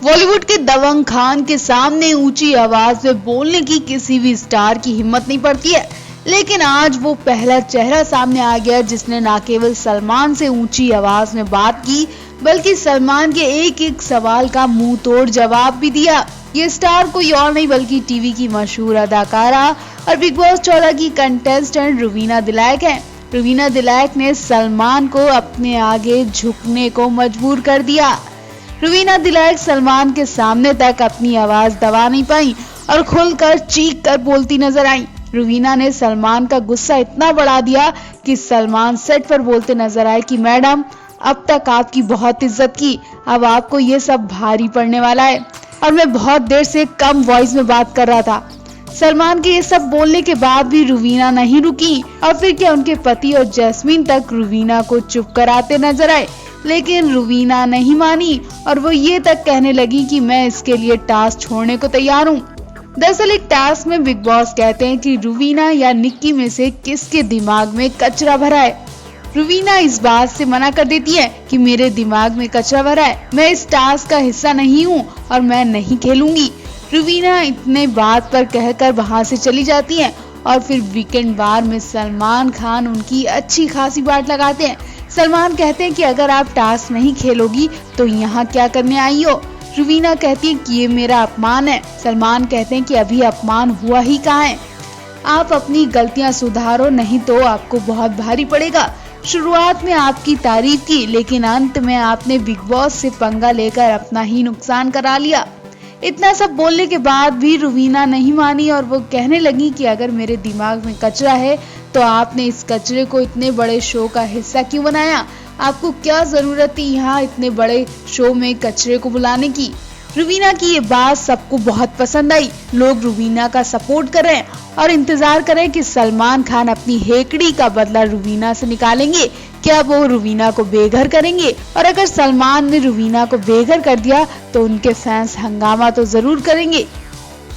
बॉलीवुड के दबंग खान के सामने ऊंची आवाज में बोलने की किसी भी स्टार की हिम्मत नहीं पड़ती है, लेकिन आज वो पहला चेहरा सामने आ गया जिसने न केवल सलमान से ऊंची आवाज में बात की, बल्कि सलमान के एक एक सवाल का मुंह तोड़ जवाब भी दिया। ये स्टार कोई और नहीं बल्कि टीवी की मशहूर अदाकारा और बिग बॉस 14 की कंटेस्टेंट रुवीना दिलैक है। रुवीना दिलैक ने सलमान को अपने आगे झुकने को मजबूर कर दिया। रुवीना दिलैक सलमान के सामने तक अपनी आवाज दबा नहीं पाई और खुलकर चीख कर बोलती नजर आई। रुवीना ने सलमान का गुस्सा इतना बढ़ा दिया कि सलमान सेट पर बोलते नजर आए कि मैडम, अब तक आपकी बहुत इज्जत की, अब आपको ये सब भारी पड़ने वाला है और मैं बहुत देर से कम वॉइस में बात कर रहा था। सलमान के ये सब बोलने के बाद भी रुवीना नहीं रुकी और फिर क्या उनके पति और जैस्मीन तक रुवीना को चुप कराते नजर आए, लेकिन रुवीना नहीं मानी और वो ये तक कहने लगी कि मैं इसके लिए टास्क छोड़ने को तैयार हूँ। दरअसल एक टास्क में बिग बॉस कहते हैं कि रुवीना या निक्की में से किसके दिमाग में कचरा भरा है। रुवीना इस बात से मना कर देती है कि मेरे दिमाग में कचरा भरा है, मैं इस टास्क का हिस्सा नहीं हूँ और मैं नहीं खेलूंगी। रुवीना इतने बात पर कहकर वहां से चली जाती है और फिर वीकेंड बार में सलमान खान उनकी अच्छी खासी बात लगाते हैं। सलमान कहते हैं कि अगर आप टास्क नहीं खेलोगी तो यहाँ क्या करने आई हो। रुवीना कहती है कि ये मेरा अपमान है। सलमान कहते हैं कि अभी अपमान हुआ ही कहाँ है, आप अपनी गलतियां सुधारो नहीं तो आपको बहुत भारी पड़ेगा। शुरुआत में आपकी तारीफ की, लेकिन अंत में आपने बिग बॉस से पंगा लेकर अपना ही नुकसान करा लिया। इतना सब बोलने के बाद भी रुवीना नहीं मानी और वो कहने लगी कि अगर मेरे दिमाग में कचरा है तो आपने इस कचरे को इतने बड़े शो का हिस्सा क्यों बनाया, आपको क्या जरूरत थी यहाँ इतने बड़े शो में कचरे को बुलाने की। रुवीना की ये बात सबको बहुत पसंद आई। लोग रुवीना का सपोर्ट कर रहे हैं और इंतजार कर रहे हैं कि सलमान खान अपनी हेकड़ी का बदला रुवीना से निकालेंगे। क्या वो रुवीना को बेघर करेंगे? और अगर सलमान ने रुवीना को बेघर कर दिया तो उनके फैंस हंगामा तो जरूर करेंगे।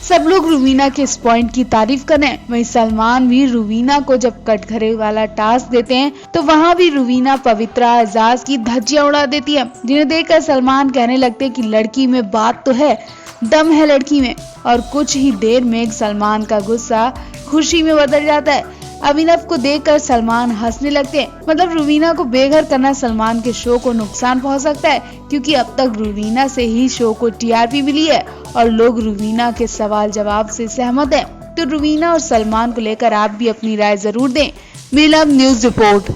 सब लोग रुवीना के इस पॉइंट की तारीफ कर रहे हैं। वहीं सलमान भी रुवीना को जब कटघरे वाला टास्क देते हैं तो वहां भी रुवीना पवित्रा एजाज की धज्जियां उड़ा देती है, जिन्हें देखकर सलमान कहने लगते हैं कि लड़की में बात तो है, दम है लड़की में। और कुछ ही देर में सलमान का गुस्सा खुशी में बदल जाता है। अभिनव को देखकर सलमान हंसने लगते हैं। मतलब रुवीना को बेघर करना सलमान के शो को नुकसान पहुंच सकता है, क्योंकि अब तक रुवीना से ही शो को टीआरपी मिली है और लोग रुवीना के सवाल जवाब से सहमत हैं। तो रुवीना और सलमान को लेकर आप भी अपनी राय जरूर दें। Milam news report.